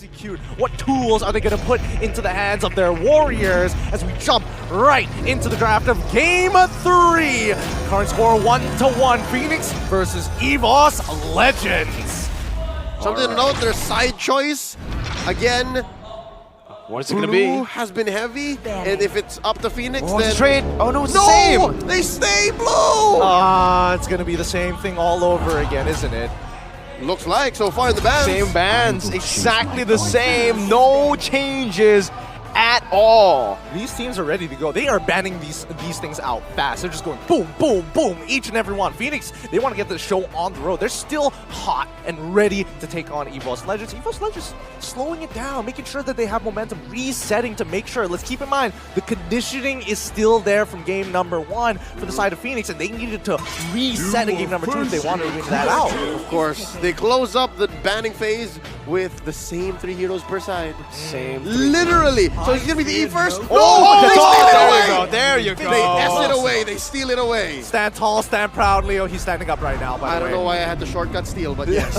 execute? What tools are they going to put into the hands of their warriors as we jump right into the draft of Game 3? Current score 1-1, Finex versus Evos Legends. Something to note, their side choice, again, What's it gonna be? blue has been heavy, and if it's up to Finex, Oh, then... it's trade. Oh no, it's the No! same. They stay blue! It's going to be the same thing all over again, isn't it? Looks like so far in the bans. Same bands, exactly the same. No changes at all. These teams are ready to go. They are banning these things out fast. They're just going boom, boom, boom, each and every one. Finex, they want to get the show on the road. They're still hot and ready to take on Evos Legends. Evos Legends slowing it down, making sure that they have momentum, resetting to make sure. Let's keep in mind, the conditioning is still there from game number 1 for the side of Finex, and they needed to reset in game number 2 if they wanted to win that out. Of course, they close up the banning phase with the same 3 heroes per side. Same. Literally. So it's gonna be the E first. Oh, they steal it away. there you go. There you go. They S it away. They steal it away. Stand tall, stand proud, Leo. He's standing up right now, by I the way. don't know why I had the shortcut steal, but yes.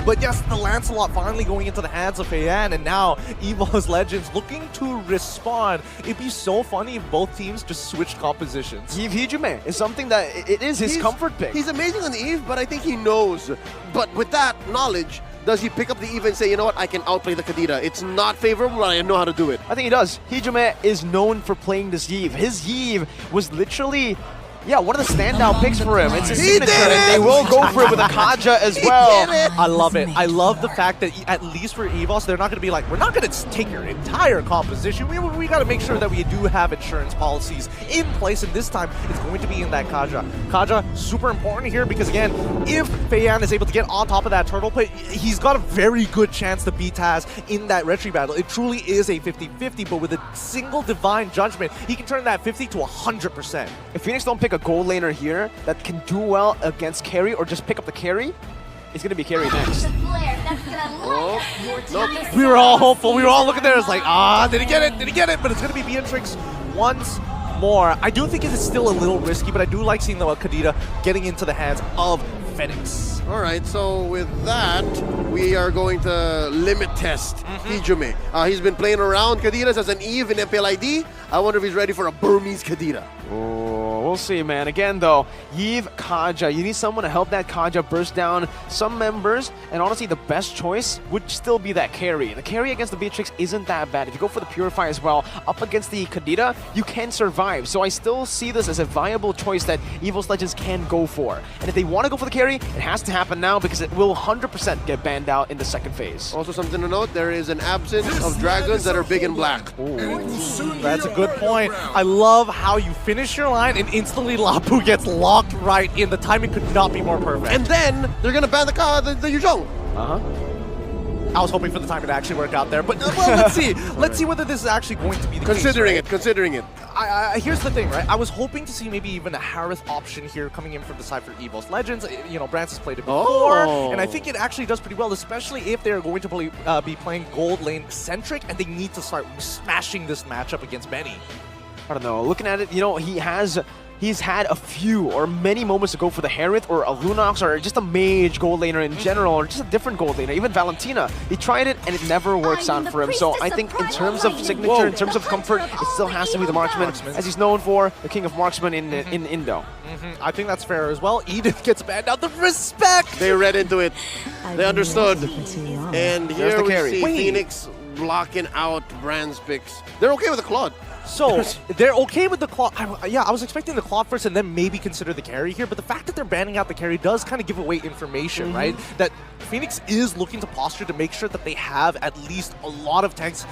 But yes, the Lancelot finally going into the hands of Fayyan, and now Evos Legends looking to respond. It'd be so funny if both teams just switched compositions. Eve Hijume is something that it is his comfort pick. He's amazing on the Eve, but I think he knows. But with that knowledge, does he pick up the Eve and say, you know what, I can outplay the Kadira. It's not favorable, but I know how to do it. I think he does. Hijume is known for playing this Eve. His Eve was literally, one of the standout picks for him. It's his He signature, did and they it! will go for it with a Kaja as well. He did it! I love it. I love the fact that at least for Evos, they're not going to be like, we're not going to take your entire composition. We got to make sure that we do have insurance policies in place, and this time it's going to be in that Kaja. Kaja, super important here because, again, if Fayyan is able to get on top of that turtle plate, he's got a very good chance to beat Taz in that retry battle. It truly is a 50-50, but with a single Divine Judgment, he can turn that 50 to 100%. If Finex don't pick a gold laner here that can do well against carry or just pick up the carry, it's going to be carry next. Nope. We were all hopeful. We were all looking there. It's like, did he get it? Did he get it? But it's going to be Beatrix once more. I do think it is still a little risky, but I do like seeing the Kadira getting into the hands of Finex. All right, so with that, we are going to limit test Hijume. He's been playing around Kadiras as an Eve in MPLID. I wonder if he's ready for a Burmese Kadira. Oh, we'll see, man. Again, though, Eve Kaja. You need someone to help that Kaja burst down some members, and honestly, the best choice would still be that carry. The carry against the Beatrix isn't that bad. If you go for the Purify as well, up against the Kadira, you can survive. So I still see this as a viable choice that Evos Legends can go for. And if they want to go for the carry, it has to happen now because it will 100% get banned out in the second phase. Also something to note, there is an absence of dragons that are big and black. That's a good point. I love how you finish your line and instantly Lapu gets locked right in. The timing could not be more perfect. And then, they're going to ban the Yuzhong. I was hoping for the timing to actually work out there, but well, let's see. Let's see whether this is actually going to be the Considering case, right? Considering it. Here's the thing, right? I was hoping to see maybe even a Harith option here coming in from the side for Evos Legends. You know, Brance has played it before, and I think it actually does pretty well, especially if they're going to be playing gold lane centric, and they need to start smashing this matchup against Benny. I don't know. Looking at it, you know, he's had a few or many moments to go for the Harith or a Lunox or just a mage gold laner in general or just a different gold laner, even Valentina. He tried it and it never works out for him. So I think in terms of signature, in terms of comfort, it still has to be the marksman, as he's known for, the king of marksman in Indo. I think that's fair as well. Edith gets banned out. The respect! They read into it. They understood. And here we see Finex blocking out Brand's picks. They're okay with the Claude. So, they're okay with the Claw. I was expecting the Claw first and then maybe consider the carry here, but the fact that they're banning out the carry does kind of give away information, right? That Finex is looking to posture to make sure that they have at least a lot of tanks.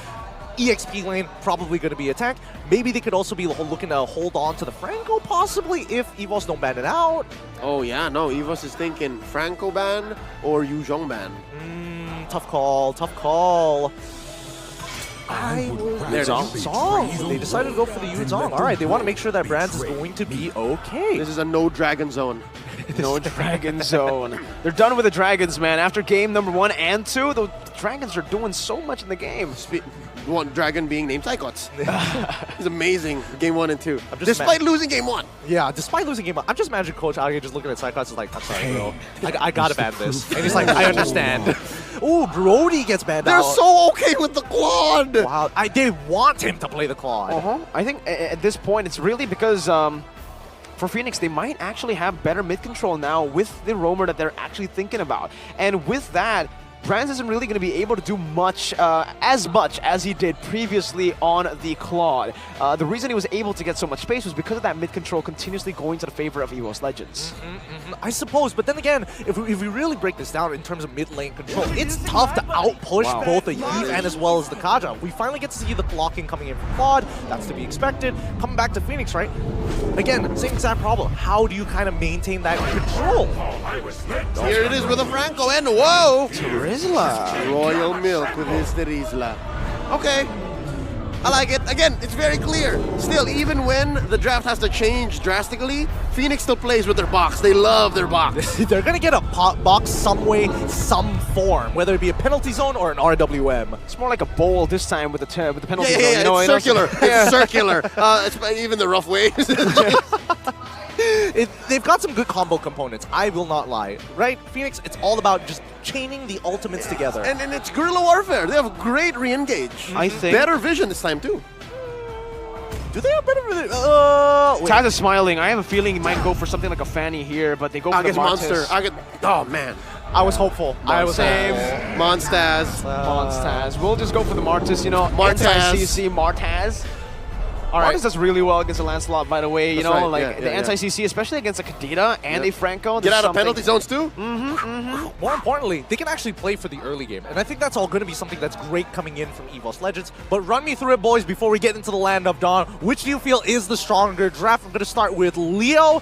EXP lane, probably going to be a tank. Maybe they could also be looking to hold on to the Franco, possibly, if Evos don't ban it out. Oh yeah, no, Evos is thinking Franco ban or Yuzhong ban. Tough call, tough call. Yuzhong. They decided to go for the Yuzhong. All right, they want to make sure that Brand is going to be okay. This is a no dragon zone. No Dragon Zone. They're done with the Dragons, man. After game number 1 and 2, the Dragons are doing so much in the game. One dragon being named Psychots. He's amazing. Game 1 and 2. Despite losing game 1. Yeah, despite losing game 1. I'm just imagining Coach Age just looking at Psychots is like, I'm sorry, bro. I gotta ban this. And he's like, I understand. Ooh, Brody gets banned They're out. so okay with the Claude. Wow, they want him to play the Claude. I think at this point, it's really because for Finex, they might actually have better mid control now with the roamer that they're actually thinking about. And with that, Brands isn't really going to be able to do much as he did previously on the Claude. The reason he was able to get so much space was because of that mid control continuously going to the favor of Evos Legends. I suppose, but then again, if we really break this down in terms of mid lane control, it's tough to outpush both the Eve and as well as the Kaja. We finally get to see the blocking coming in from Claude. That's to be expected. Coming back to Finex, right? Again, same exact problem. How do you kind of maintain that control? Here it is with a Franco, and whoa! Royal Milk with his Terizla. Okay. I like it. Again, it's very clear. Still, even when the draft has to change drastically, Finex still plays with their box. They love their box. They're going to get a box some way, some form, whether it be a penalty zone or an RWM. It's more like a bowl this time with the penalty zone. Yeah, you know, it's circular. It's circular. It's even the rough ways. They've got some good combo components, I will not lie. Right? Finex, it's all about just chaining the ultimates together. And it's guerrilla warfare. They have great re-engage. I think better vision this time too. Do they have better vision? Taz is smiling. I have a feeling he might go for something like a Fanny here, but they go for the Monster. Oh man. I was hopeful. I was same. Monstaz. Monstaz. We'll just go for the Martis, you know. Martaz. Anti-CC Martaz. All right. Martis does really well against the Lancelot, by the way. You That's know, right. like the anti-CC, especially against a Kadita and a Franco. Get out of penalty zones too? More importantly, they can actually play for the early game. And I think that's all going to be something that's great coming in from Evos Legends. But run me through it, boys, before we get into the Land of Dawn. Which do you feel is the stronger draft? I'm going to start with Leo,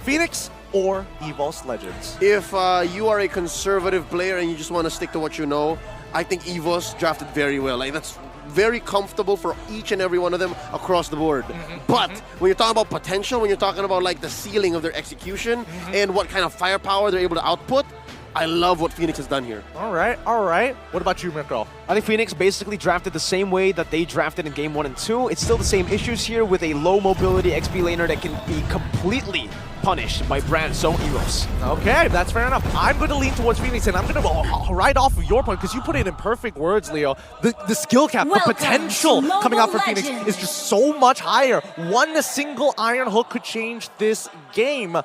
Finex, or Evos Legends. If you are a conservative player and you just want to stick to what you know, I think Evos drafted very well. Like that's very comfortable for each and every one of them across the board. But when you're talking about potential, when you're talking about like the ceiling of their execution and what kind of firepower they're able to output, I love what Finex has done here. All right, all right. What about you, Mirko? I think Finex basically drafted the same way that they drafted in game 1 and 2. It's still the same issues here with a low mobility XP laner that can be completely punished by Brand Zone Evos. Okay, that's fair enough. I'm going to lean towards Finex, and I'm going to right off of your point, because you put it in perfect words, Leo. The skill cap, the potential coming out from Finex is just so much higher. One single Iron Hook could change this game.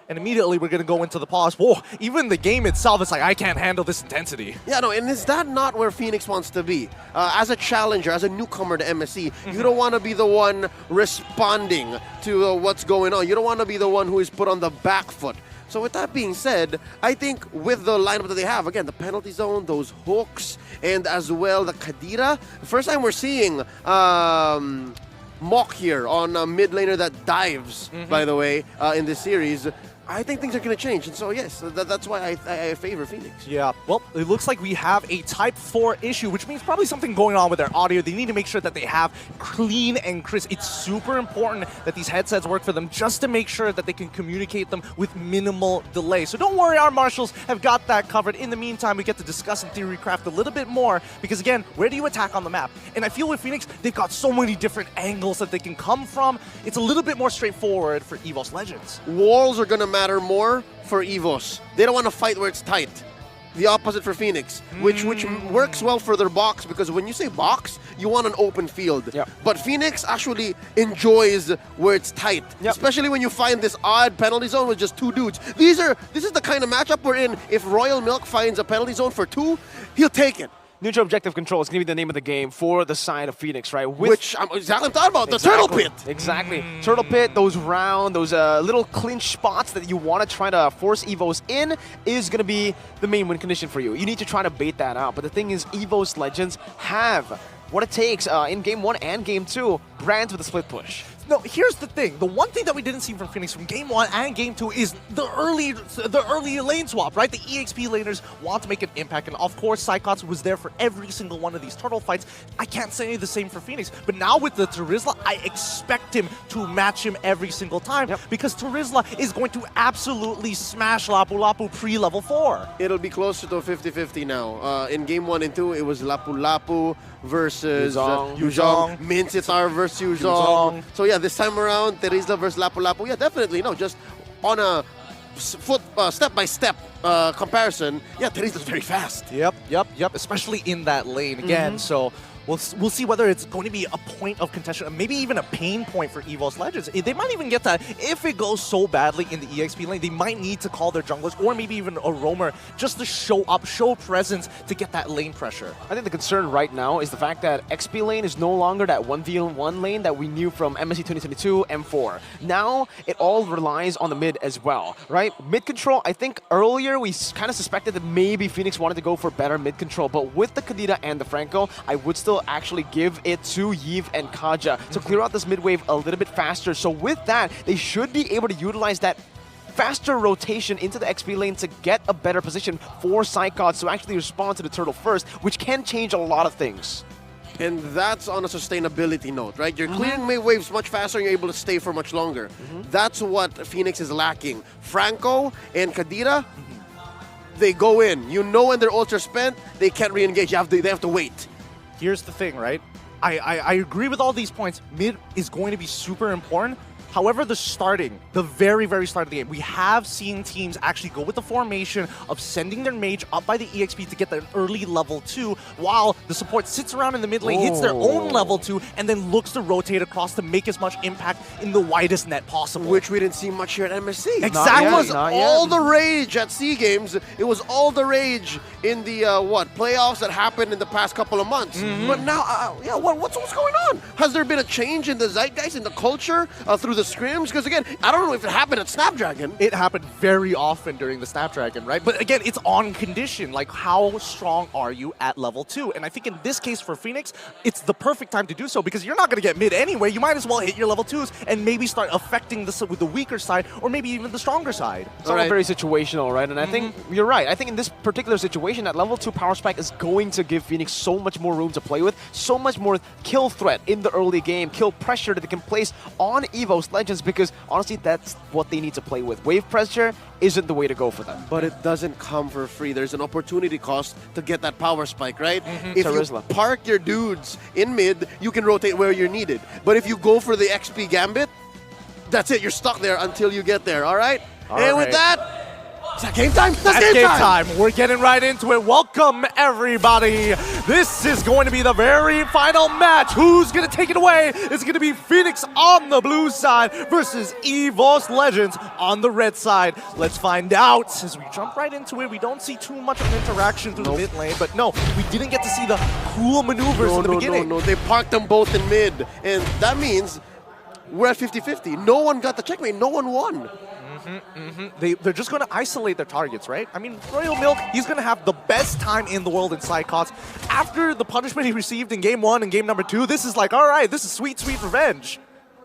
And immediately we're going to go into the pause. Whoa, even the game itself, it's like, I can't handle this intensity. Yeah, no, and is that not where Finex wants to be? As a challenger, as a newcomer to MSC, you don't want to be the one responding to what's going on. You don't want to be the one who is put on the back foot. So with that being said, I think with the lineup that they have, again, the penalty zone, those hooks, and as well the Kadira, the first time we're seeing Mock here on a mid laner that dives, by the way, in this series. I think things are going to change, and so yes, that's why I favor Finex. Yeah, well, it looks like we have a Type 4 issue, which means probably something going on with their audio. They need to make sure that they have clean and crisp. It's super important that these headsets work for them just to make sure that they can communicate them with minimal delay. So don't worry, our marshals have got that covered. In the meantime, we get to discuss and theory craft a little bit more, because again, where do you attack on the map? And I feel with Finex, they've got so many different angles that they can come from. It's a little bit more straightforward for Evos Legends. Walls are going to matter more for Evos. They don't want to fight where it's tight. The opposite for Finex, which works well for their box, because when you say box, you want an open field. Yep. But Finex actually enjoys where it's tight, especially when you find this odd penalty zone with just 2 dudes. This is the kind of matchup we're in. If Royal Milk finds a penalty zone for 2, he'll take it. Neutral objective control is going to be the name of the game for the side of Finex, right? Which I'm exactly talking about, the turtle pit. Exactly. Turtle pit, those round, those little clinch spots that you want to try to force Evos in is going to be the main win condition for you. You need to try to bait that out. But the thing is, Evos Legends have what it takes in game 1 and game 2, Brands with a split push. No, here's the thing. The one thing that we didn't see from Finex from Game 1 and Game 2 is the early lane swap, right? The EXP laners want to make an impact, and of course, Psychots was there for every single one of these turtle fights. I can't say the same for Finex, but now with the Terizla, I expect him to match him every single time because Terizla is going to absolutely smash Lapu Lapu pre-level 4. It'll be closer to 50-50 now. In Game 1 and 2, it was Lapu Lapu versus Yuzhong. Mincetar versus Yuzhong. So yeah, this time around, Terizla versus Lapu Lapu. Yeah, definitely. No, just on a step-by-step comparison, yeah, Terizla's very fast. Yep. Especially in that lane again. So we'll see whether it's going to be a point of contention, maybe even a pain point for Evos Legends. They might even get that if it goes so badly in the EXP lane. They might need to call their junglers or maybe even a roamer just to show up, show presence to get that lane pressure. I think the concern right now is the fact that XP lane is no longer that 1v1 lane that we knew from MSC 2022 M4. Now it all relies on the mid as well, right? Mid control, I think earlier we kind of suspected that maybe Finex wanted to go for better mid control, but with the Kadira and the Franco, I would still actually give it to Yves and Kaja to clear out this mid wave a little bit faster. So with that, they should be able to utilize that faster rotation into the XP lane to get a better position for Psychots to actually respond to the turtle first, which can change a lot of things. And that's on a sustainability note, right? You're clearing mid waves much faster and you're able to stay for much longer. That's what Finex is lacking. Franco and Kadira, they go in. You know when their ults are spent, they can't re-engage. They have to wait. Here's the thing, right? I agree with all these points. Mid is going to be super important. However, the very, very start of the game, we have seen teams actually go with the formation of sending their mage up by the EXP to get their early level 2, while the support sits around in the mid lane, hits their own level 2, and then looks to rotate across to make as much impact in the widest net possible. Which we didn't see much here at MSC. Exactly. It was all the rage at SEA Games. It was all the rage in the, playoffs that happened in the past couple of months. But now, what's going on? Has there been a change in the zeitgeist, in the culture, through the scrims? Because again, I don't know if it happened at Snapdragon. It happened very often during the Snapdragon, right? But again, it's on condition. Like, how strong are you at level 2? And I think in this case for Finex, it's the perfect time to do so because you're not going to get mid anyway. You might as well hit your level 2s and maybe start affecting with the weaker side or maybe even the stronger side. It's all very situational, right? And I think you're right. I think in this particular situation, that level 2 power spike is going to give Finex so much more room to play with, so much more kill threat in the early game, kill pressure that they can place on Evos Legends, because honestly, that's what they need to play with. Wave pressure isn't the way to go for them. But it doesn't come for free. There's an opportunity cost to get that power spike, right? If you park your dudes in mid, you can rotate where you're needed. But if you go for the XP gambit, that's it. You're stuck there until you get there, all right? And with that, is that game time? That's game time! We're getting right into it. Welcome, everybody. This is going to be the very final match. Who's going to take it away? It's going to be Finex on the blue side versus Evos Legends on the red side. Let's find out. As we jump right into it, we don't see too much of an interaction through the mid lane, but no, we didn't get to see the cool maneuvers in the beginning. No, they parked them both in mid, and that means we're at 50-50. No one got the checkmate. No one won. They're just going to isolate their targets, right? I mean, Royal Milk, he's going to have the best time in the world in Psychots. After the punishment he received in Game 1 and Game number 2, this is like, all right, this is sweet, sweet revenge.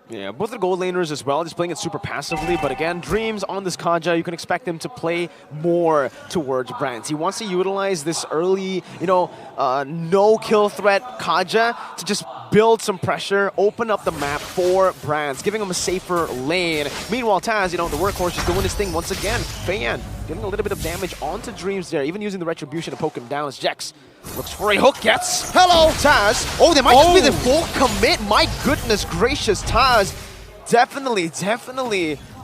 Yeah, both the gold laners as well, just playing it super passively. But again, Dreams on this Kaja, you can expect him to play more towards Brands. He wants to utilize this early, no kill threat Kaja to just build some pressure, open up the map for Brands, giving him a safer lane. Meanwhile, Taz, the workhorse is doing his thing once again. Fayyan getting a little bit of damage onto Dreams there, even using the Retribution to poke him down as Jex looks for a hook, gets. Hello, Taz. Oh, they might just be the full commit. My goodness gracious, Taz. Definitely,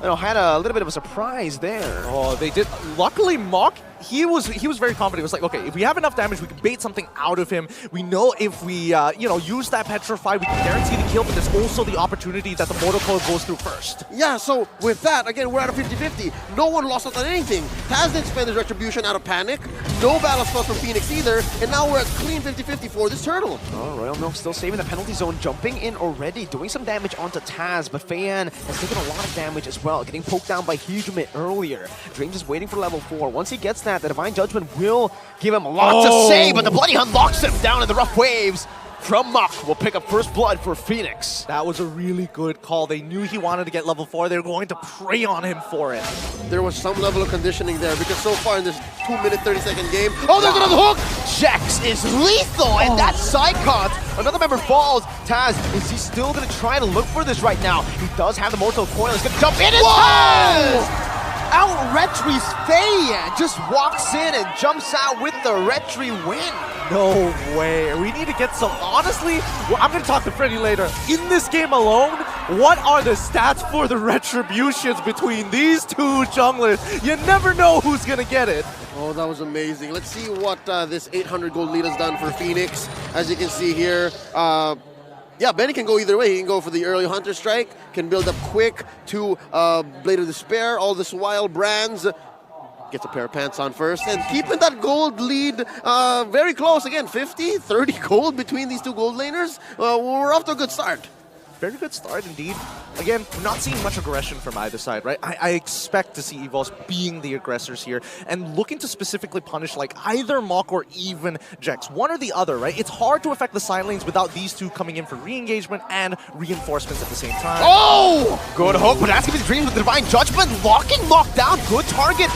had a little bit of a surprise there. Oh, they did. Luckily, Mock, he was very confident. He was like, okay, if we have enough damage, we can bait something out of him. We know if we, use that Petrify, we can guarantee the kill, but there's also the opportunity that the Mortal Coil goes through first. Yeah, so with that, again, we're at a 50-50. No one lost out on anything. Taz didn't spend his Retribution out of panic. No battle spells from Finex either, and now we're at clean 50-50 for this turtle. Oh, Royal Milk still saving the penalty zone, jumping in already, doing some damage onto Taz, but Fayyan has taken a lot of damage as well, getting poked down by Hujumit earlier. Dreams is waiting for level 4. Once he gets that, the Divine Judgment will give him a lot to say, but the Bloody Hunt locks him down in the rough waves. from Mach will pick up first blood for Finex. That was a really good call. They knew he wanted to get level 4. They were going to prey on him for it. There was some level of conditioning there because so far in this 2-minute 30-second game, oh, there's another hook! Jax is lethal, and that Psychons. Another member falls. Taz, is he still going to try to look for this right now? He does have the Mortal Coil. He's going to jump in, and Taz out-retries Fayyan. Just walks in and jumps out with the retry win. No way. We need to get some, honestly, well, I'm going to talk to Freddy later. In this game alone, what are the stats for the retributions between these two junglers? You never know who's going to get it. Oh, that was amazing. Let's see what this 800 gold lead has done for Finex. As you can see here, yeah, Benny can go either way. He can go for the early Hunter Strike, can build up quick to Blade of Despair. All this while Brands gets a pair of pants on first and keeping that gold lead very close. Again, 50, 30 gold between these two gold laners. We're off to a good start. Very good start indeed. Again, we're not seeing much aggression from either side, right? I expect to see Evos being the aggressors here and looking to specifically punish like either Mach or even Jax. One or the other, right? It's hard to affect the side lanes without these two coming in for re-engagement and reinforcements at the same time. Oh! Good hook, but asking his dreams with the Divine Judgment, locking Mach down. Good targeting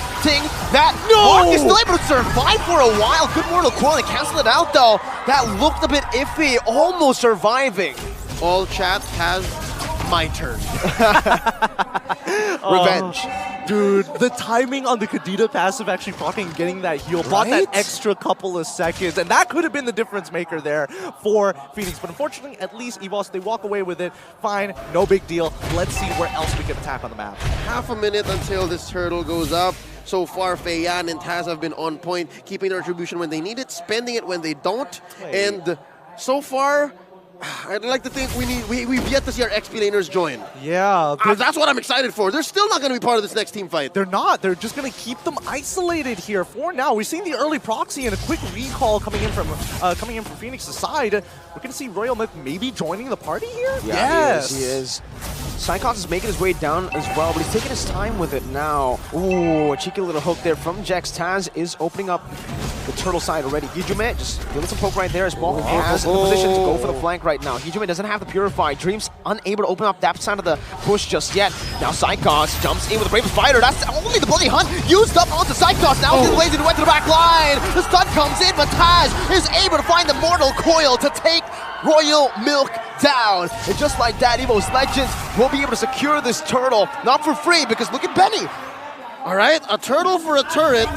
that. No! Mach is still able to survive for a while. Good Mortal Coil and cancel it out though. That looked a bit iffy, almost surviving. All chat has my turn. Revenge. Dude, the timing on the Kadena passive actually fucking getting that heal bought that extra couple of seconds, and that could have been the difference maker there for Finex. But unfortunately, at least Evos, they walk away with it. Fine, no big deal. Let's see where else we can attack on the map. Half a minute until this turtle goes up. So far, Fayyan and Taz have been on point, keeping their retribution when they need it, spending it when they don't. And so far, I'd like to think we've yet to see our XP laners join. Yeah. That's what I'm excited for. They're still not going to be part of this next team fight. They're not. They're just going to keep them isolated here for now. We've seen the early proxy and a quick recall coming in from Phoenix's side. We're going to see Royal Milk maybe joining the party here? Yeah, yes. He is. Psychons is making his way down as well, but he's taking his time with it now. Ooh, a cheeky little hook there from Jax. Taz is opening up the turtle side already. Hijume just giving some poke right there as Ball has in the position to go for the flank right now. Hijume doesn't have the Purify. Dreams unable to open up that side of the push just yet. Now Psychons jumps in with the Bravest Fighter. That's only the Bloody Hunt used up onto Psychons. Now he's lazy to went to the back line. The stun comes in, but Taz is able to find the Mortal Coil to take Royal Milk down. And just like that, Evos Legends will be able to secure this turtle. Not for free, because look at Benny. All right, a turtle for a turret,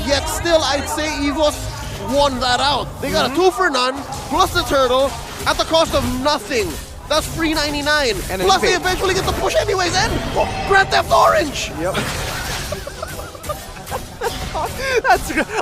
yet still I'd say Evos won that out. They got a 2 for none, plus the turtle, at the cost of nothing. That's free 99. And plus they eventually get the push anyways, and Grand Theft Orange. Yep.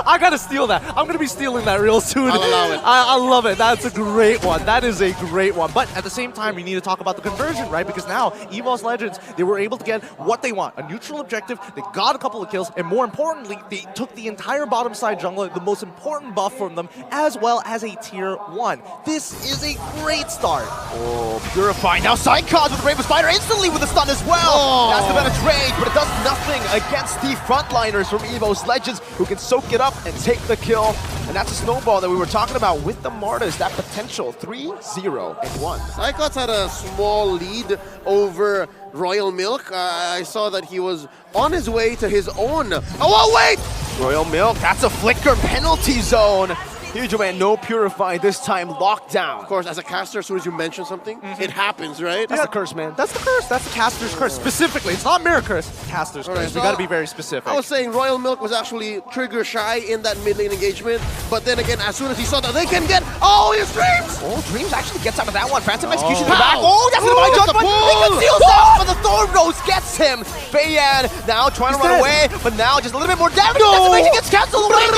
I gotta steal that. I'm gonna be stealing that real soon. I'll allow it. I love it. That's a great one. That is a great one. But at the same time, we need to talk about the conversion, right? Because now, Evos Legends, they were able to get what they want. A neutral objective, they got a couple of kills, and more importantly, they took the entire bottom side jungler, the most important buff from them, as well as a tier 1. This is a great start. Oh, Purify. Now Psychons with the Bravest Fighter instantly with the stun as well. Oh. That's the better trade, but it does nothing against the frontliners from Evos Legends, who can soak it up and take the kill. And that's a snowball that we were talking about with the Martyrs, that potential 3-0-1. Psychons had a small lead over Royal Milk. I saw that he was on his way to his own. Oh, wait! Royal Milk, that's a flicker penalty zone. Hijume, no Purify this time, locked down. Of course, as a caster, as soon as you mention something, it happens, right? That's the curse, man. That's the curse. That's the caster's curse. Specifically, it's not mirror curse. Caster's curse. So We gotta be very specific. I was saying Royal Milk was actually trigger shy in that mid lane engagement, but then again, as soon as he saw that they can get his Dreams! Oh, Dreams actually gets out of that one. Phantom Execution in How? the back. Oh, that's the Divine Judgment. pull! He conceals that, but the Thorn Rose gets him. Fayyan now trying to run away, but now just a little bit more damage. Decimation gets canceled away.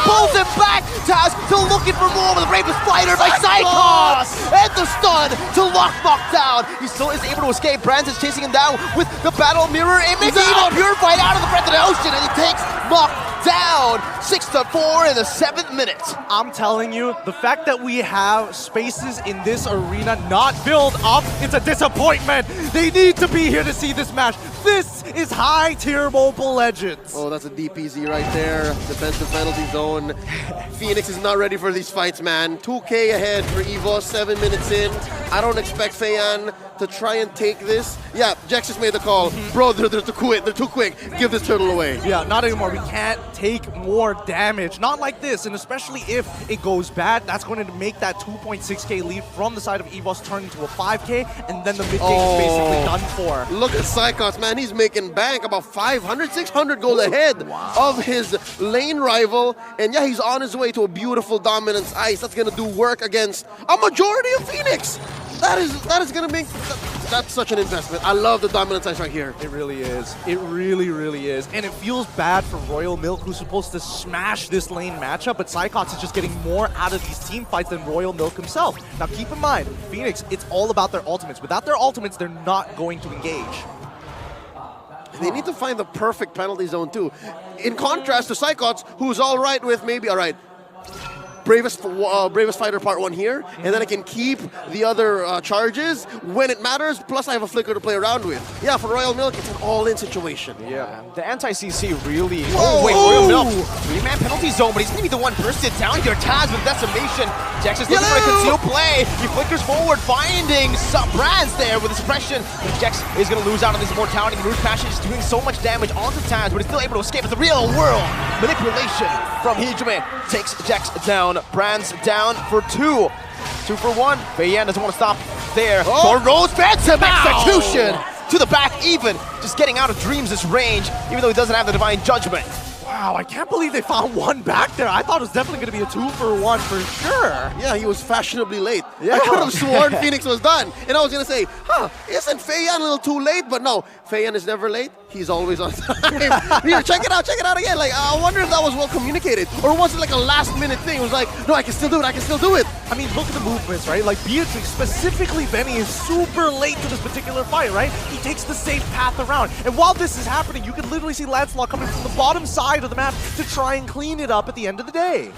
Pulls him back. Taz still looking for more, but the Bravest Fighter by Psychons. And the stun to lock Mach down. He still is able to escape. Brands is chasing him down with the Battle Mirror image. He even purified out of the breath of the ocean, and he takes Mach down 6-4 in the 7th minute. I'm telling you, the fact that we have spaces in this arena not filled up, it's a disappointment. They need to be here to see this match. This is high-tier Mobile Legends. Oh, that's a DPZ right there. Defensive penalty zone. Phoenix is not ready for these fights, man. 2K ahead for Evos, 7 minutes in. I don't expect Fayyan to try and take this. Yeah, Jax just made the call. Bro, they're too quick. They're too quick. Give this turtle away. Yeah, not anymore. We can't take more damage. Not like this, and especially if it goes bad, that's going to make that 2.6k lead from the side of Evos turn into a 5k, and then the mid game is basically done for. Look at Psychos, man. He's making bank about 500, 600 gold ahead of his lane rival. And yeah, he's on his way to a beautiful dominance ice. That's going to do work against a majority of Phoenix. That is going to make... That's such an investment. I love the dominance ice right here. It really is. It really, really is. And it feels bad for Royal Milk, who's supposed to smash this lane matchup, but Psychots is just getting more out of these team fights than Royal Milk himself. Now keep in mind, Phoenix, it's all about their ultimates. Without their ultimates, they're not going to engage. They need to find the perfect penalty zone too. In contrast to Psychots, who's all right with maybe, all right, Bravest Fighter Part 1 here, and then I can keep the other charges when it matters, plus I have a flicker to play around with. Yeah, for Royal Milk, it's an all-in situation. Yeah, the anti-CC really... Oh, wait, Royal Milk. 3-man penalty zone, but he's going to be the one bursted down here. Taz with decimation. Jax is looking for a concealed play. He flickers forward, finding some Brands there with a suppression. But Jax is going to lose out on this mortality. Rouge Passion is doing so much damage onto Taz, but he's still able to escape. It's the real world manipulation from Hijime. Takes Jax down. Brands down for 2. 2 for 1. Fayyan doesn't want to stop there. Rose Phantom execution to the back even. Just getting out of Dreams' range, even though he doesn't have the Divine Judgment. Wow, I can't believe they found one back there. I thought it was definitely going to be a 2 for 1 for sure. Yeah, he was fashionably late. Yeah. I could have sworn Phoenix was done. And I was going to say, isn't Fayyan a little too late? But no, Fayyan is never late. He's always on time. Here, check it out again. Like, I wonder if that was well communicated. Or was it like a last minute thing? It was like, no, I can still do it. I mean, look at the movements, right? Like, Beatrix, specifically Benny, is super late to this particular fight, right? He takes the safe path around. And while this is happening, you can literally see Lancelot coming from the bottom side of the map to try and clean it up at the end of the day.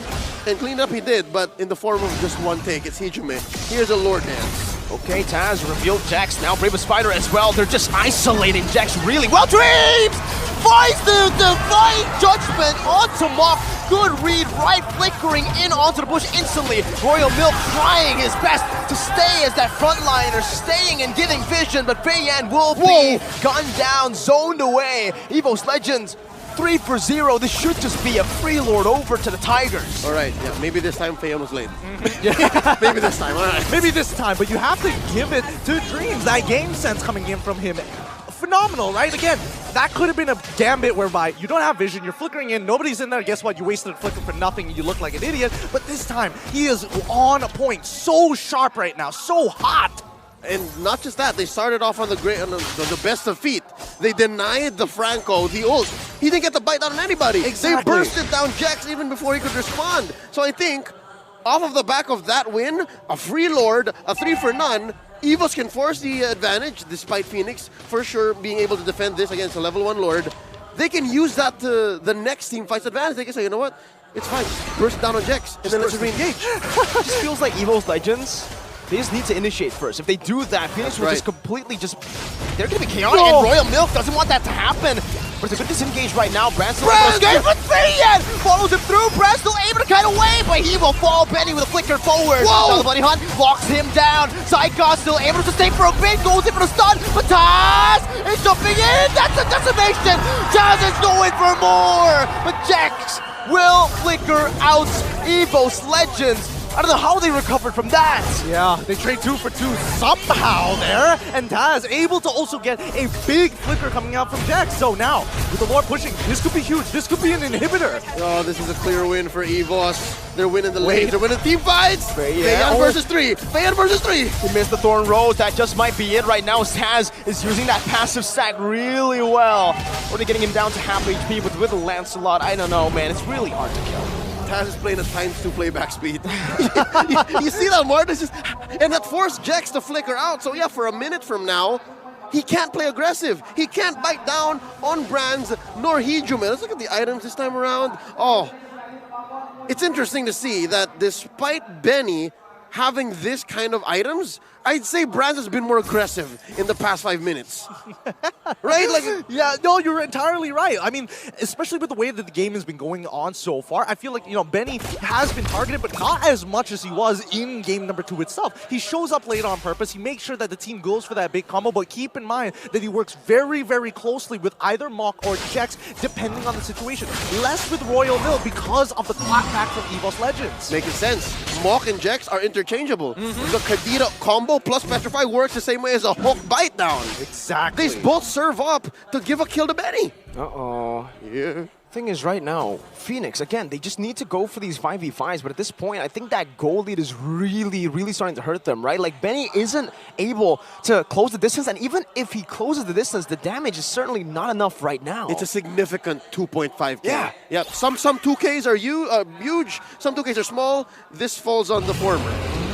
And clean up he did, but in the form of just one take. It's Hijime. Here's a Lord Dance. Okay, Taz revealed Jax, now Bravest Fighter as well. They're just isolating Jax really well. Dreams finds the Divine Judgment onto Mock. Good read, right flickering in onto the bush instantly. Royal Milk trying his best to stay as that frontliner, staying and getting vision, but Fayyan will be gunned down, zoned away. Evos Legends 3 for 0. This should just be a free lord over to the Tigers. All right, yeah, maybe this time Fayyan was late. Yeah, maybe this time, all right. Maybe this time, but you have to give it to Dreams. That game sense coming in from him, phenomenal, right? Again, that could have been a gambit whereby you don't have vision, you're flickering in, nobody's in there, guess what? You wasted a flicker for nothing and you look like an idiot. But this time, he is on point, so sharp right now, so hot. And not just that, they started off on the best of feet. They denied the Franco the ult. He didn't get the bite on anybody. Exactly. They bursted down Jax even before he could respond. So I think, off of the back of that win, a free lord, a 3 for none, Evos can force the advantage, despite Phoenix for sure being able to defend this against a level 1 lord. They can use that to the next team fight's advantage. They can say, you know what, it's fine, just burst down on Jax, and then let's re-engage. It just feels like Evos Legends, they just need to initiate first. If they do that, Phoenix will just completely they're going to be chaotic, and Royal Milk doesn't want that to happen. But it's a good disengage right now. Brands still able to escape, but Fayyan follows him through. Brands still able to kite away, but he will fall. Benny with a flicker forward. Now the Bloody Hunt locks him down. Psychos still able to stay for a bit, goes in for a stun, but Taz is jumping in. That's a decimation. Taz is going for more, but Jax will flicker out Evos Legends. I don't know how they recovered from that. Yeah, they trade 2 for 2 somehow there, and Taz able to also get a big flicker coming out from Jax. So now, with the Lord pushing, this could be huge. This could be an inhibitor. Oh, this is a clear win for Evos. They're winning the lanes. They're winning team fights. Fayyan versus 3. Fayyan versus 3. He missed the Thorn Rose. That just might be it right now. Taz is using that passive stack really well. Already getting him down to half HP, but with the Lancelot, I don't know, man. It's really hard to kill. Taz is playing at ×2 playback speed. you see that, Martin? And that forced Jax to flicker out. So yeah, for a minute from now, he can't play aggressive. He can't bite down on Brands nor Hijume. Let's look at the items this time around. Oh, it's interesting to see that despite Benny having this kind of items, I'd say Brands has been more aggressive in the past 5 minutes. Right? Like, yeah, no, you're entirely right. I mean, especially with the way that the game has been going on so far, I feel like, you know, Benny has been targeted, but not as much as he was in game number 2 itself. He shows up late on purpose. He makes sure that the team goes for that big combo, but keep in mind that he works very, very closely with either Mach or Jex, depending on the situation. Less with Royal Mill because of the clapback from Evos Legends. making sense. Mach and Jex are interchangeable. The Kadira combo plus Petrify works the same way as a hook bite down. Exactly. They both serve up to give a kill to Benny. Uh-oh. Yeah. Thing is, right now, Finex, again, they just need to go for these 5v5s, but at this point, I think that goal lead is really, really starting to hurt them, right? Like, Benny isn't able to close the distance, and even if he closes the distance, the damage is certainly not enough right now. It's a significant 2.5K. Yeah. Yeah. Some 2Ks are huge, some 2Ks are small. This falls on the former.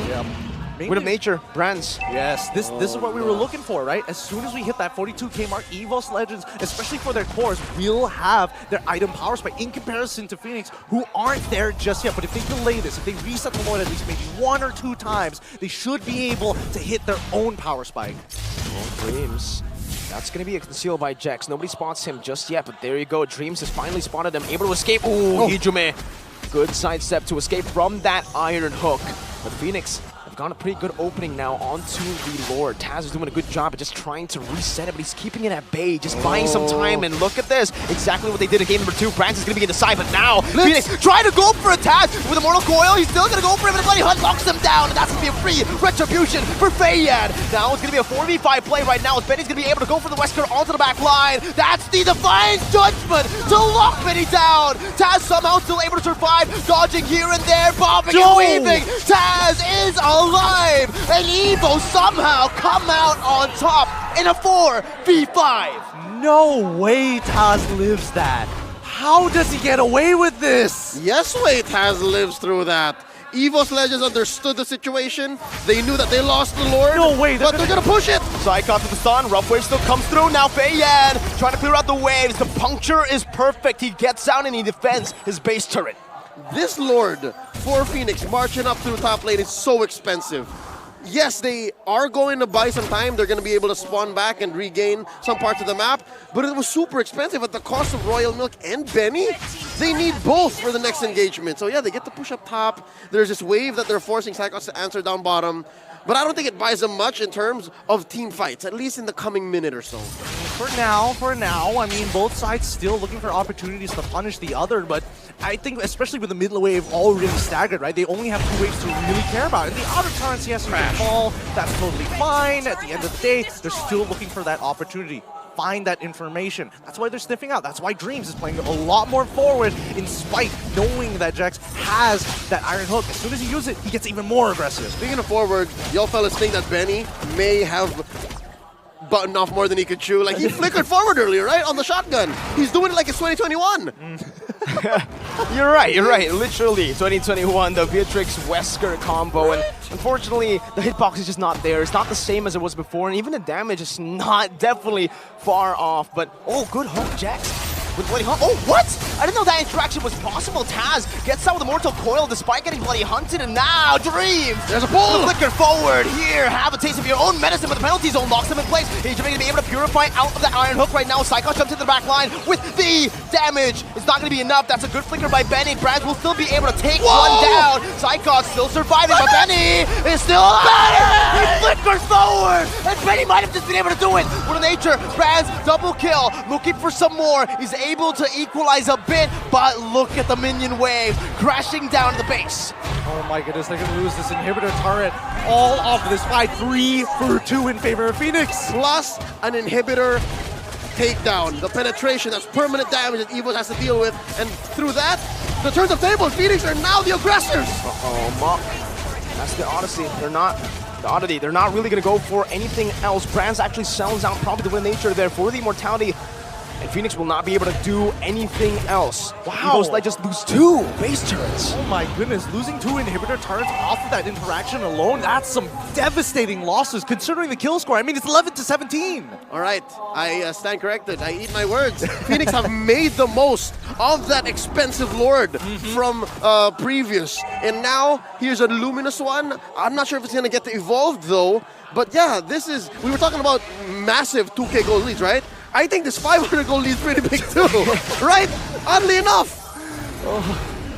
Yeah. Wind of Nature, Brands. Yes, this is what we were looking for, right? As soon as we hit that 42K mark, Evos Legends, especially for their cores, will have their item power spike in comparison to Finex, who aren't there just yet. But if they delay this, if they reset the Lord at least maybe 1 or 2 times, they should be able to hit their own power spike. Dreams. That's going to be concealed by Jex. Nobody spots him just yet, but there you go. Dreams has finally spotted him, able to escape. Ooh, Hijume. Good sidestep to escape from that Iron Hook. But Finex have got a pretty good opening now onto the Lord. Taz is doing a good job at just trying to reset it, but he's keeping it at bay, just buying some time. And look at this. Exactly what they did in game number 2. Brands is going to be in the side, but now Finex trying to go for a Taz with a Mortal Coil. He's still going to go for it, but the Bloody Hunt locks him down, and that's going to be a free retribution for Fayyan. Now it's going to be a 4v5 play right now, as Benny's going to be able to go for the Wesker onto the back line. That's the Defiant Judgment to lock Benny down. Taz somehow still able to survive, dodging here and there, bobbing and weaving. Taz is alive, and Evo somehow come out on top in a 4v5. No way Taz lives that. How does he get away with this? Yes, way Taz lives through that. Evos Legends understood the situation. They knew that they lost the Lord. No way, But they're gonna push it. Psychos to the stun, Rough Wave still comes through. Now Fayyan trying to clear out the waves. The puncture is perfect. He gets out and he defends his base turret. This Lord for Finex marching up through top lane is so expensive. Yes, they are going to buy some time. They're going to be able to spawn back and regain some parts of the map. But it was super expensive at the cost of Royal Milk and Benny. They need both for the next engagement. So yeah, they get to push up top. There's this wave that they're forcing Psychos to answer down bottom. But I don't think it buys them much in terms of team fights, at least in the coming minute or so. For now, I mean, both sides still looking for opportunities to punish the other, but I think, especially with the mid wave already staggered, right? They only have 2 waves to really care about. And the outer turrets, yes, can fall. That's totally fine. At the end of the day, they're still looking for that opportunity. Find that information. That's why they're sniffing out. That's why Dreams is playing a lot more forward, in spite knowing that Jex has that Iron Hook. As soon as he uses it, he gets even more aggressive. Speaking of forward, y'all fellas think that Benny may have buttoned off more than he could chew. Like, he flickered forward earlier, right? On the shotgun. He's doing it like it's 2021. You're right. Literally, 2021, the Beatrix Wesker combo. And unfortunately, the hitbox is just not there. It's not the same as it was before. And even the damage is not definitely far off. But, oh, good hook, Jax. With Bloody Hunt. Oh, what? I didn't know that interaction was possible. Taz gets out with a Mortal Coil despite getting Bloody Hunted, and now Dreams. There's a pull. The flicker forward. Here, have a taste of your own medicine, but the penalty zone locks them in place. He's going to be able to purify out of that Iron Hook right now. Psychos jumps into the back line with the damage. It's not going to be enough. That's a good flicker by Benny. Brands will still be able to take one down. Psychos still surviving, but Benny is still alive. He flickers forward, and Benny might have just been able to do it. With nature, Brands double kill, looking for some more. He's able to equalize a bit, but look at the minion wave crashing down to the base. Oh my goodness, they're going to lose this inhibitor turret all of this fight. 3 for 2 in favor of Finex. Plus an inhibitor takedown. The penetration, that's permanent damage that Evos has to deal with. And through that, the turns of tables, Finex are now the aggressors. That's the Odyssey. They're not really going to go for anything else. Brands actually sells out probably the win nature there for the immortality. And Phoenix will not be able to do anything else. Wow. Evos Legends lose 2 base turrets. Oh my goodness, losing 2 inhibitor turrets off of that interaction alone, that's some devastating losses considering the kill score. I mean, it's 11-17. All right, I stand corrected. I eat my words. Phoenix have made the most of that expensive Lord from previous. And now, here's a Luminous one. I'm not sure if it's going to get evolved, though. But yeah, we were talking about massive 2K gold leads, right? I think this 500 gold lead is pretty big, too. Right? Oddly enough.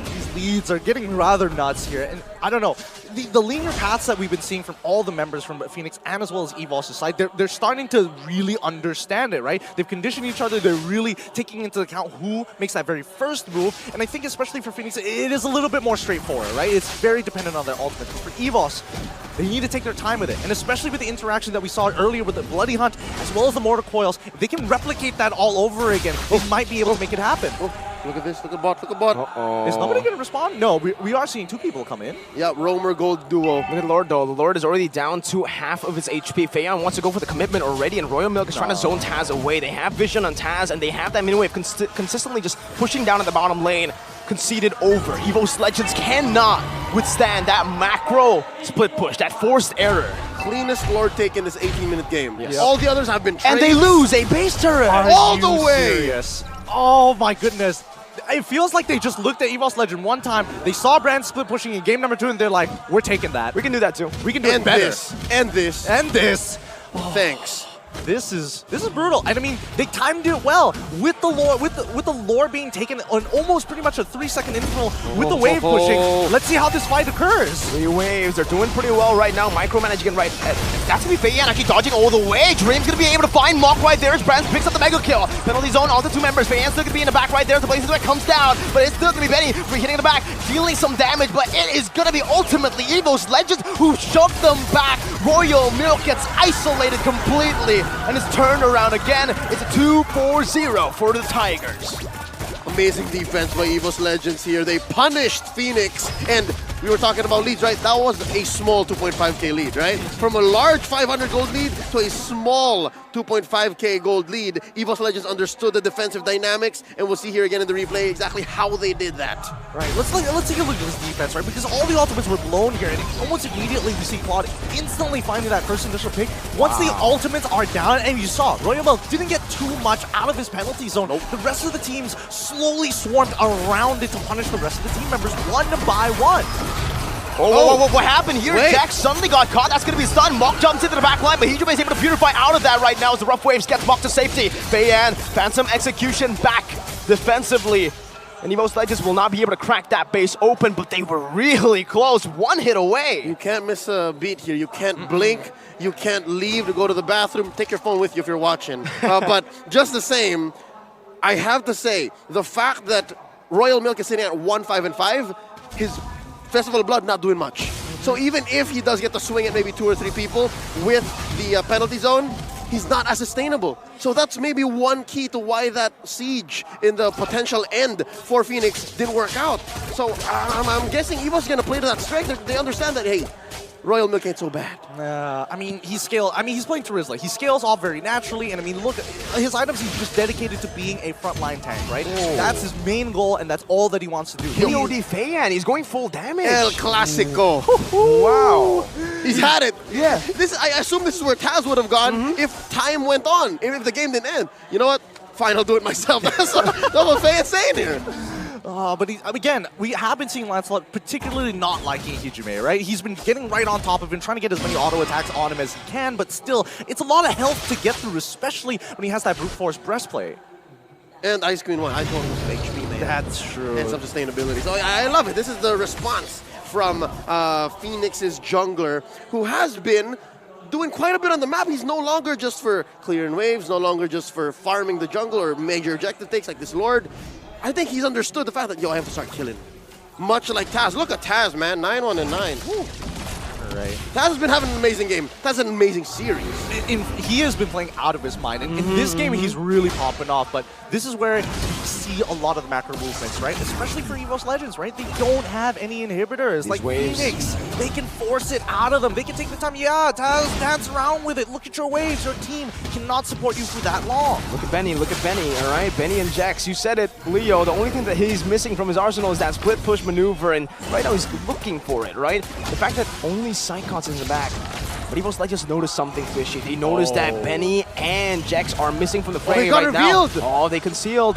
These leads are getting rather nuts here. And I don't know. The linear paths that we've been seeing from all the members from Phoenix and as well as Evos' side, they're starting to really understand it, right? They've conditioned each other. They're really taking into account who makes that very first move. And I think especially for Phoenix, it is a little bit more straightforward, right? It's very dependent on their ultimate. But for Evos, they need to take their time with it. And especially with the interaction that we saw earlier with the Bloody Hunt, as well as the Mortar Coils, if they can replicate that all over again, they might be able to make it happen. Look at this, look at bot, look at bot. Is nobody going to respond? No, we are seeing 2 people come in. Yeah, Roamer Gold duo. Look at Lord, though. The Lord is already down to half of his HP. Fayyan wants to go for the commitment already, and Royal Milk is trying to zone Taz away. They have vision on Taz, and they have that mini-wave consistently just pushing down in the bottom lane. Conceded over. Evos Legends cannot withstand that macro split push, that forced error. Cleanest Lord take in this 18-minute game. Yes. All the others have been And they lose a base turret. all the way. Serious? Oh my goodness. It feels like they just looked at Evos Legend one time, they saw Brand split pushing in game number 2, and they're like, we're taking that. We can do that too. We can do it better. And this. And this. Thanks. This is brutal. And I mean, they timed it well with the lore with the lore being taken on almost pretty much a 3-second interval with the wave pushing. Let's see how this fight occurs. 3 waves. They're doing pretty well right now. Micromanaging right. That's gonna be Fayyan actually dodging all the way. Dream's gonna be able to find Mock right there as Brands picks up the mega kill. Penalty zone, all the 2 members. Fayyan's still gonna be in the back right there as the Blazing Sweat comes down. But it's still gonna be Benny hitting in the back, dealing some damage. But it is gonna be ultimately Evos Legends who shoved them back. Royal Milk gets isolated completely. And it's turned around again. It's a 2-4-0 for the Tigers. Amazing defense by Evos Legends here. They punished Phoenix, and we were talking about leads, right? That was a small 2.5k lead, right? From a large 500 gold lead to a small 2.5k gold lead, Evos Legends understood the defensive dynamics, and we'll see here again in the replay exactly how they did that. Right, let's take a look at this defense, right? Because all the ultimates were blown here, and almost immediately we see Claude instantly finding that first initial pick. Once the ultimates are down, and you saw, Royal Milk didn't get too much out of his penalty zone. The rest of the teams slowly swarmed around it to punish the rest of the team members one by one. What happened here? Wait. Jack suddenly got caught. That's going to be stunned. Mock jumps into the back line, but Hijime is able to purify out of that right now as the Rough Waves gets Mock to safety. Fayyan, Phantom Execution back defensively. And Evos Legends will not be able to crack that base open, but they were really close. 1 hit away. You can't miss a beat here. You can't blink. You can't leave to go to the bathroom. Take your phone with you if you're watching. But just the same, I have to say, the fact that Royal Milk is sitting at 1-5-5, his Festival of Blood not doing much. So even if he does get to swing at maybe 2 or 3 people with the penalty zone, he's not as sustainable. So that's maybe one key to why that siege in the potential end for Phoenix didn't work out. So I'm guessing Evos going to play to that strength. They understand that, hey, Royal Milk ain't so bad. I mean, he's playing Terizla. He scales off very naturally, and I mean, look, his items, he's just dedicated to being a frontline tank, right? Oh. That's his main goal, and that's all that he wants to do. KOD Fayyan, he's going full damage. El Clasico. Wow. He's had it. Yeah. I assume this is where Taz would have gone if time went on, if the game didn't end. You know what? Fine, I'll do it myself. That's what Fayyan's saying here. But again, we have been seeing Lancelot particularly not liking Hijime, right? He's been getting right on top of him, trying to get as many auto attacks on him as he can, but still, it's a lot of health to get through, especially when he has that brute force breastplate. And Ice Queen 1, I told him some HP, man. That's true. And some sustainability. So I love it. This is the response from Phoenix's jungler, who has been doing quite a bit on the map. He's no longer just for clearing waves, no longer just for farming the jungle or major objective takes like this Lord. I think he's understood the fact that, I have to start killing. Much like Taz. Look at Taz, man. 9-1-9. Woo. Right. Taz has been having an amazing game. Taz has an amazing series. He has been playing out of his mind. And in this game, he's really popping off. But this is where you see a lot of the macro movements, right? Especially for Evos Legends, right? They don't have any inhibitors. Like waves. Phoenix, they can force it out of them. They can take the time. Yeah, dance around with it. Look at your waves. Your team cannot support you for that long. Look at Benny, all right? Benny and Jax, you said it, Leo. The only thing that he's missing from his arsenal is that split push maneuver, and right now he's looking for it, right? The fact that only Psychots is in the back. But Evos just noticed something fishy. They noticed that Benny and Jax are missing from the fray got right revealed. now. Oh, they conceal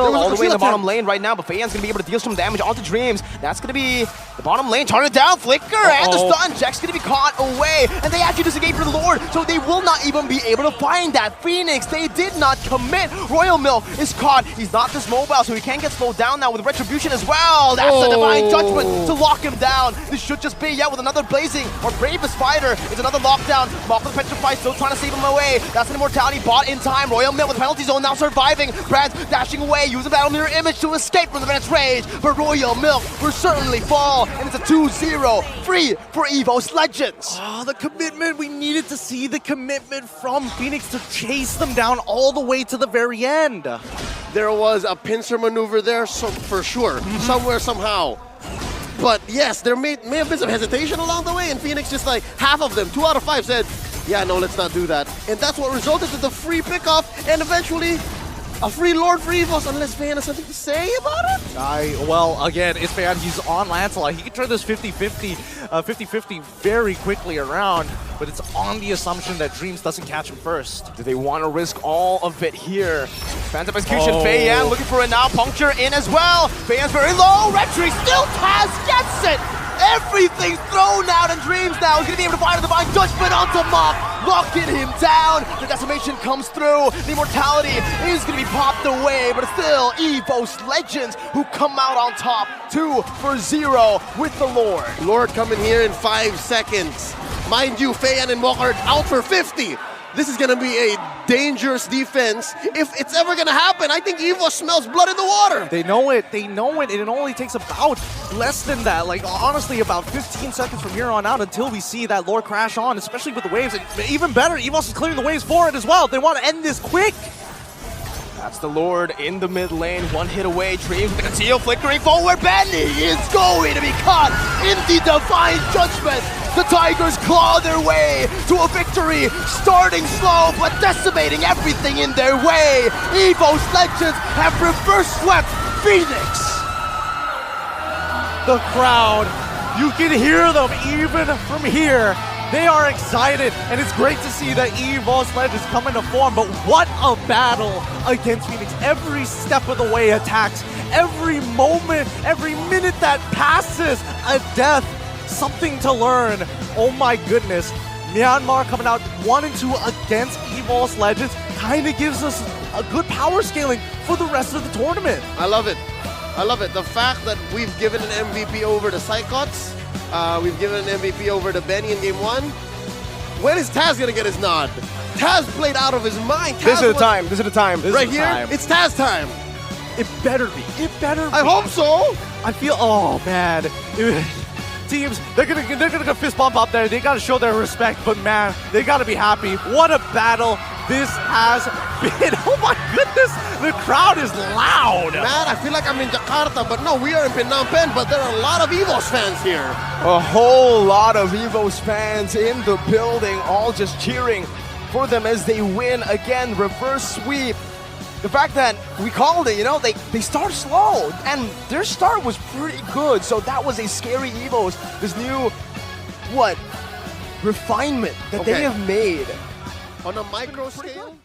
all the way in the bottom lane right now, but Fayyan's gonna be able to deal some damage onto Dreams. That's gonna be the bottom lane, turn it down, flicker, and the stun. Jax gonna be caught away, and they actually disengage for the Lord, so they will not even be able to find that Finex. They did not commit. Royal Milk is caught. He's not this mobile, so he can't get slowed down now with Retribution as well. That's a Divine Judgment to lock him down. This should just be, with another Blazing or Bravest Spider. It's another lockdown. Mock with Petrify still trying to save him away. That's an Immortality bought in time. Royal Milk with Penalty Zone now surviving. Brad's dashing away, using Battle Mirror Image to escape from the Venice Rage. But Royal Milk will certainly fall, and it's a 2-0 free for Evos Legends. Oh, the commitment. We needed to see the commitment from Finex to chase them down all the way to the very end. There was a pincer maneuver there, so for sure, somewhere, somehow. But yes, there may have been some hesitation along the way, and Finex just like half of them, 2 out of 5 said, yeah, no, let's not do that. And that's what resulted to the free pickoff, and eventually a free Lord for Evos, unless Fayyan has something to say about it? Well, again, it's Fayyan. He's on Lancelot. He can turn this 50-50 very quickly around, but it's on the assumption that Dreams doesn't catch him first. Do they want to risk all of it here? Fans of execution, Fayyan looking for it now. Puncture in as well. Fayyan's very low. Retry still Taz gets it. Everything's thrown out, and Dreams now is going to be able to fire the Divine Judgment onto Mop, locking him down. The Decimation comes through. The Immortality is going to be popped away, but it's still Evos Legends who come out on top, 2-0 with the Lord. Lord coming here in 5 seconds. Mind you, Fayyan and Mock are out for 50. This is going to be a dangerous defense. If it's ever going to happen, I think Evos smells blood in the water. They know it, and it only takes about less than that. Like, honestly, about 15 seconds from here on out until we see that Lord crash on, especially with the waves. And even better, Evos is clearing the waves for it as well. They want to end this quick. That's the Lord in the mid lane, 1 hit away. Dreams with the conceal, flickering forward. Benny is going to be caught in the Divine Judgment. The Tigers claw their way to a victory, starting slow but decimating everything in their way. Evos Legends have reverse swept Finex. The crowd, you can hear them even from here. They are excited, and it's great to see that Evos Legends come into form, but what a battle against Finex. Every step of the way attacks, every moment, every minute that passes, a death, something to learn. Oh my goodness. Myanmar coming out 1-2 against Evos Legends kind of gives us a good power scaling for the rest of the tournament. I love it. I love it. The fact that we've given an MVP over to Psychots, we've given an MVP over to Benny in Game 1. When is Taz going to get his nod? Taz played out of his mind. This is the time. Right here, it's Taz time. It better be. It better be. I hope so. I feel, oh man. Teams, they're gonna go fist bump up there. They gotta show their respect, but man, they gotta be happy. What a battle this has been. Oh my goodness, the crowd is loud. Man, I feel like I'm in Jakarta, but no, we are in Phnom Penh, but there are a lot of Evos fans here. A whole lot of Evos fans in the building, all just cheering for them as they win again. Reverse sweep. The fact that we called it, they start slow, and their start was pretty good, so that was a scary Evos. This new, refinement that they have made. On a micro scale?